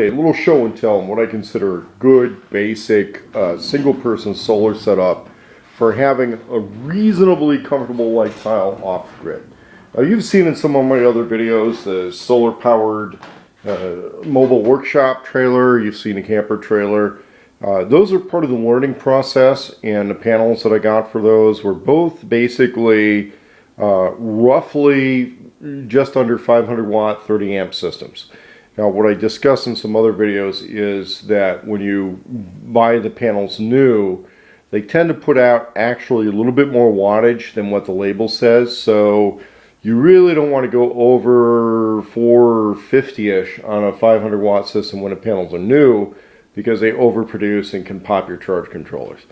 Okay, a little show and tell on what I consider good, basic, single-person solar setup for having a reasonably comfortable lifestyle off-grid. Now, you've seen in some of my other videos the solar-powered mobile workshop trailer. You've seen a camper trailer. Those are part of the learning process, and the panels that I got for those were both basically roughly just under 500 watt, 30 amp systems. Now, what I discussed in some other videos is that when you buy the panels new, they tend to put out actually a little bit more wattage than what the label says. So you really don't want to go over 450-ish on a 500 watt system when the panels are new, because they overproduce and can pop your charge controllers.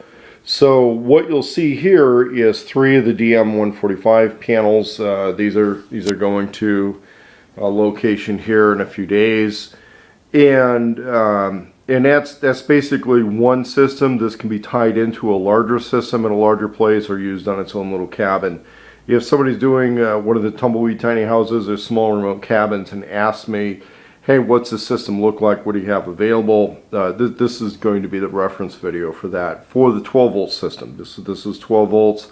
So what you'll see here is 3 of the DM145 panels. These are going to a location here in a few days, and that's basically one system. This can be tied into a larger system in a larger place or used on its own little cabin. If somebody's doing one of the tumbleweed tiny houses or small remote cabins and asks me, hey, what's the system look like, what do you have available, this is going to be the reference video for that, for the 12 volt system. This is 12 volts.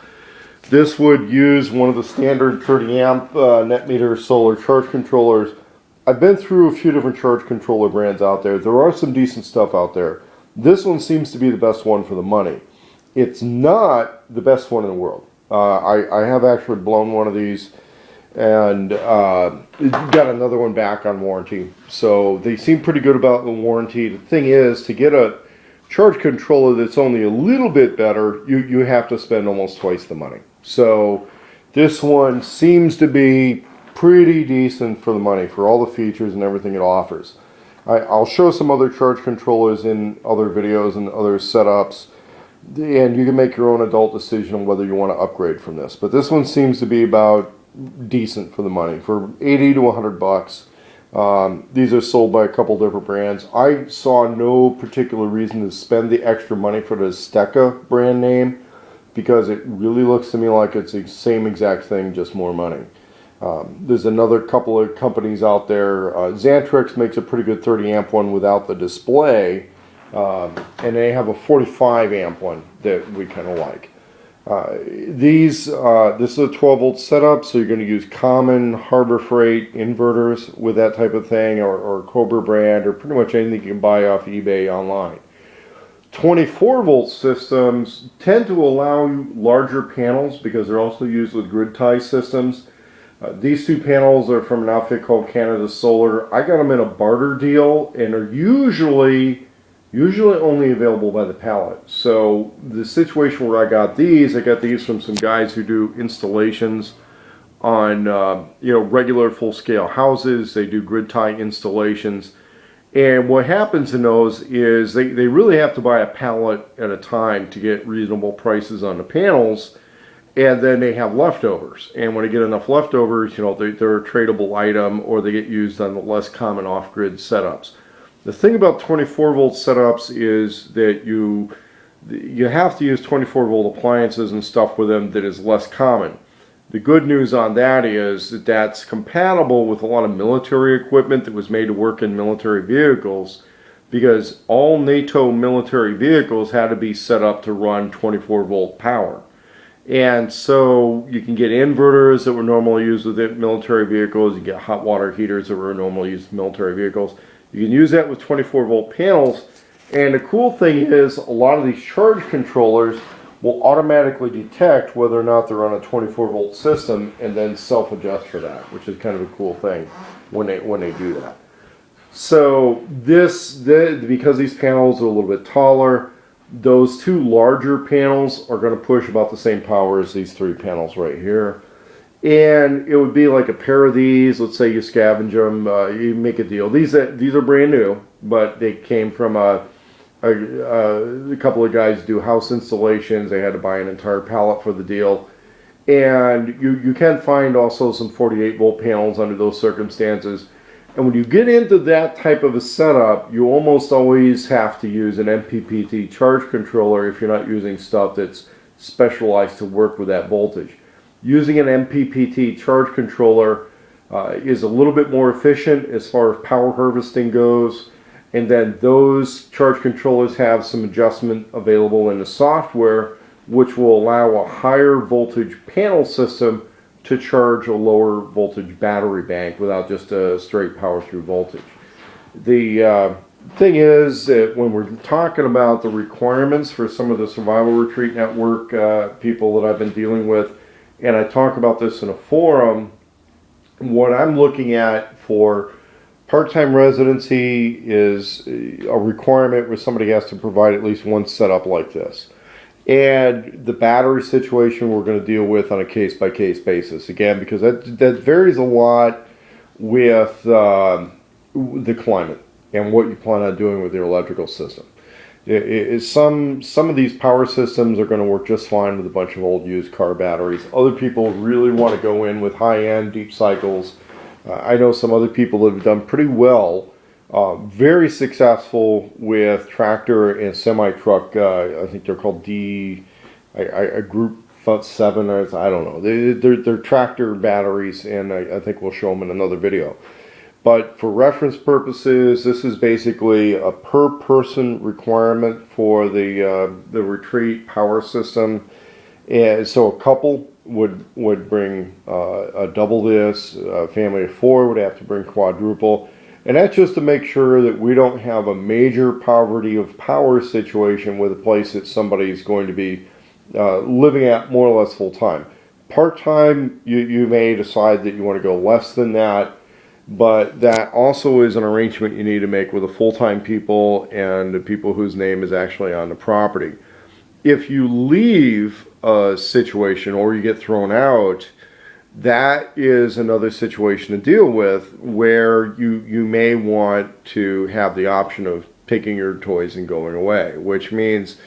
This would use one of the standard 30 amp net meter solar charge controllers. I've been through a few different charge controller brands out there. There are some decent stuff out there. This one seems to be the best one for the money. It's not the best one in the world. I have actually blown one of these and got another one back on warranty. So they seem pretty good about the warranty. The thing is, to get a charge controller that's only a little bit better, you have to spend almost twice the money. So this one seems to be pretty decent for the money, for all the features and everything it offers. I'll show some other charge controllers in other videos and other setups, and you can make your own adult decision on whether you want to upgrade from this. But this one seems to be about decent for the money, for 80 to 100 bucks. These are sold by a couple different brands. I saw no particular reason to spend the extra money for the Steka brand name, because it really looks to me like it's the same exact thing, just more money. There's another couple of companies out there. Xantrix makes a pretty good 30 amp one without the display, and they have a 45 amp one that we kind of like. This is a 12 volt setup, so you're going to use common Harbor Freight inverters with that type of thing, or Cobra brand, or pretty much anything you can buy off eBay online. 24 volt systems tend to allow larger panels because they're also used with grid tie systems. These two panels are from an outfit called Canada Solar. I got them in a barter deal, and are usually only available by the pallet. So the situation where I got these from some guys who do installations on regular full-scale houses. They do grid tie installations, and what happens in those is they really have to buy a pallet at a time to get reasonable prices on the panels, and then they have leftovers. And when they get enough leftovers, they're a tradable item, or they get used on the less common off-grid setups. The thing about 24 volt setups is that you have to use 24 volt appliances and stuff with them that is less common. The good news on that is that that's compatible with a lot of military equipment that was made to work in military vehicles, because all NATO military vehicles had to be set up to run 24 volt power. And so you can get inverters that were normally used with military vehicles. You get hot water heaters that were normally used with military vehicles. You can use that with 24 volt panels, and the cool thing is a lot of these charge controllers will automatically detect whether or not they're on a 24 volt system and then self-adjust for that, which is kind of a cool thing when they do that. So because these panels are a little bit taller, those two larger panels are going to push about the same power as these 3 panels right here. And it would be like a pair of these. Let's say you scavenge them, you make a deal. These are brand new, but they came from a couple of guys who do house installations. They had to buy an entire pallet for the deal. And you can find also some 48 volt panels under those circumstances. And when you get into that type of a setup, you almost always have to use an MPPT charge controller if you're not using stuff that's specialized to work with that voltage. Using an MPPT charge controller is a little bit more efficient as far as power harvesting goes, And then those charge controllers have some adjustment available in the software, which will allow a higher voltage panel system to charge a lower voltage battery bank without just a straight power through voltage. The thing is that when we're talking about the requirements for some of the survival retreat network people that I've been dealing with, and I talk about this in a forum, what I'm looking at for part-time residency is a requirement where somebody has to provide at least one setup like this. And the battery situation we're going to deal with on a case-by-case basis, again, because that varies a lot with the climate and what you plan on doing with your electrical system. Some of these power systems are going to work just fine with a bunch of old used car batteries. Other people really want to go in with high-end deep cycles. I know some other people that have done pretty well, very successful with tractor and semi-truck. I think they're called a Group 7, or I don't know. They're tractor batteries, and I think we'll show them in another video. But for reference purposes, this is basically a per person requirement for the retreat power system. And so a couple would bring a double this, a family of 4 would have to bring quadruple. And that's just to make sure that we don't have a major poverty of power situation with a place that somebody's going to be living at more or less full time. Part-time, you may decide that you want to go less than that. But that also is an arrangement you need to make with the full-time people and the people whose name is actually on the property. If you leave a situation or you get thrown out, that is another situation to deal with where you may want to have the option of taking your toys and going away, which means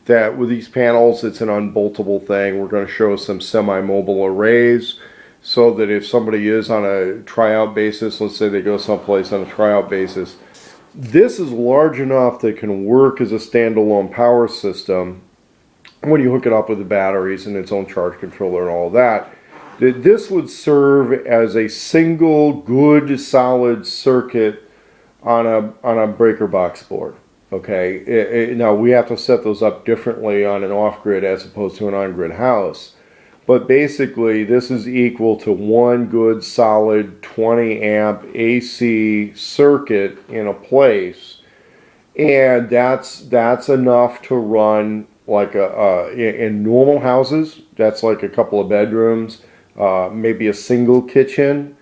that with these panels, it's an unboltable thing. We're going to show some semi-mobile arrays, so that if somebody is on a tryout basis, let's say they go someplace on a tryout basis, this is large enough that it can work as a standalone power system when you hook it up with the batteries and its own charge controller and all of that. This would serve as a single good solid circuit on a breaker box board. Okay, now we have to set those up differently on an off-grid as opposed to an on-grid house. But basically, this is equal to one good solid 20 amp AC circuit in a place, and that's enough to run like in normal houses. That's like a couple of bedrooms, maybe a single kitchen.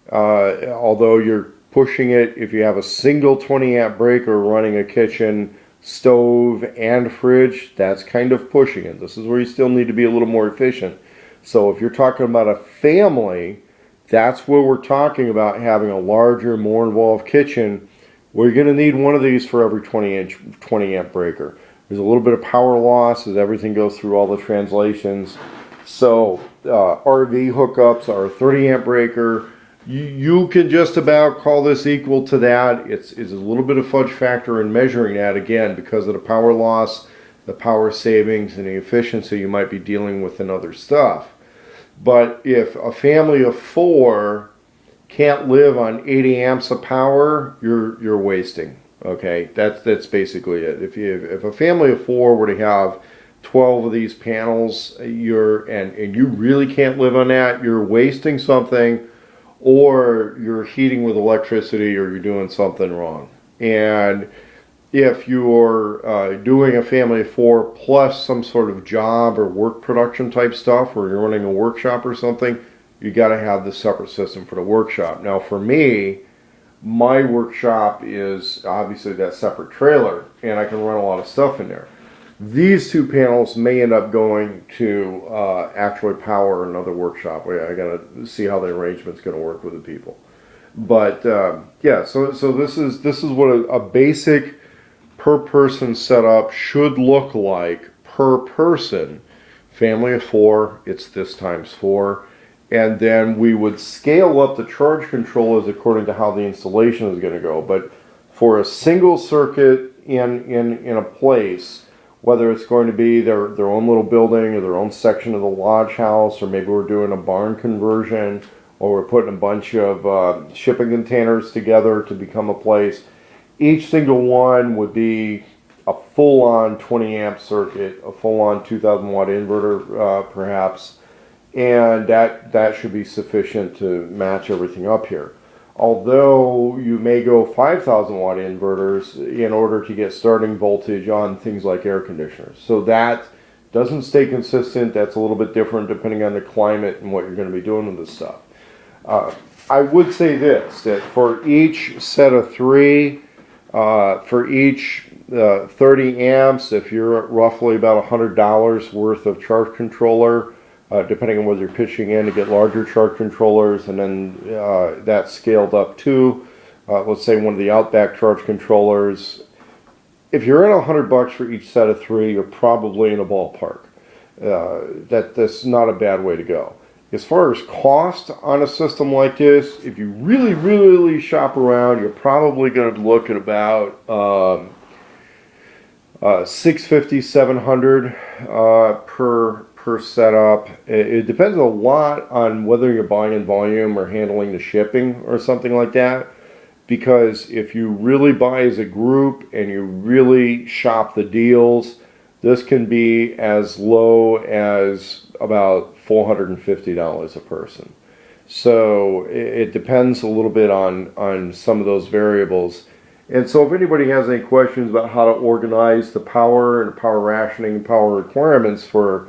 Although you're pushing it, if you have a single 20 amp breaker running a kitchen, stove, and fridge, that's kind of pushing it. This is where you still need to be a little more efficient. So if you're talking about a family, that's where we're talking about having a larger, more involved kitchen, where you're going to need one of these for every 20 amp breaker. There's a little bit of power loss as everything goes through all the translations. So RV hookups are a 30 amp breaker. You can just about call this equal to that. It's a little bit of fudge factor in measuring that, again, because of the power loss, the power savings, and the efficiency you might be dealing with in other stuff. But if a family of 4 can't live on 80 amps of power, you're wasting. Okay, that's basically it. If a family of 4 were to have 12 of these panels, and you really can't live on that, you're wasting something, or you're heating with electricity, or you're doing something wrong. And if you're doing a family of 4 plus some sort of job or work production type stuff, or you're running a workshop or something, you got to have this separate system for the workshop. Now for me, my workshop is obviously that separate trailer, and I can run a lot of stuff in there. These 2 panels may end up going to actually power another workshop. I got to see how the arrangement's going to work with the people. But yeah, so this is what a basic per person setup should look like per person. Family of 4, it's this times 4. And then we would scale up the charge controllers according to how the installation is going to go. But for a single circuit in a place, whether it's going to be their own little building or their own section of the lodge house, or maybe we're doing a barn conversion, or we're putting a bunch of shipping containers together to become a place, Each single one would be a full-on 20 amp circuit, a full-on 2000 watt inverter perhaps, and that should be sufficient to match everything up here. Although you may go 5,000 watt inverters in order to get starting voltage on things like air conditioners. So that doesn't stay consistent. That's a little bit different depending on the climate and what you're going to be doing with this stuff. I would say this, that for each set of three, for each 30 amps, if you're at roughly about $100 worth of charge controller, depending on whether you're pitching in to get larger charge controllers, and then that's scaled up to, let's say, one of the Outback charge controllers. If you're at $100 for each set of three, you're probably in a ballpark. That's not a bad way to go. As far as cost on a system like this, if you really shop around, you're probably going to look at about $650, $700 per setup. It depends a lot on whether you're buying in volume or handling the shipping or something like that. Because if you really buy as a group and you really shop the deals, this can be as low as about $450 a person. So it depends a little bit on some of those variables. And so if anybody has any questions about how to organize the power and power rationing and power requirements for,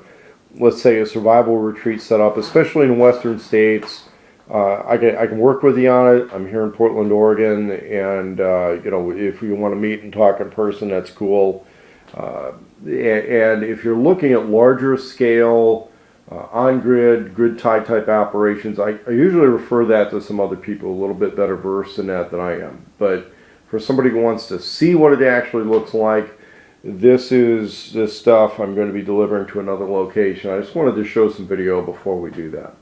let's say, a survival retreat setup, especially in western states, I can work with you on it. I'm here in Portland, Oregon, and you know, if you want to meet and talk in person, that's cool. And if you're looking at larger scale, on-grid, grid-tie type operations, I usually refer that to some other people a little bit better versed in that than I am. But for somebody who wants to see what it actually looks like, this is the stuff I'm going to be delivering to another location. I just wanted to show some video before we do that.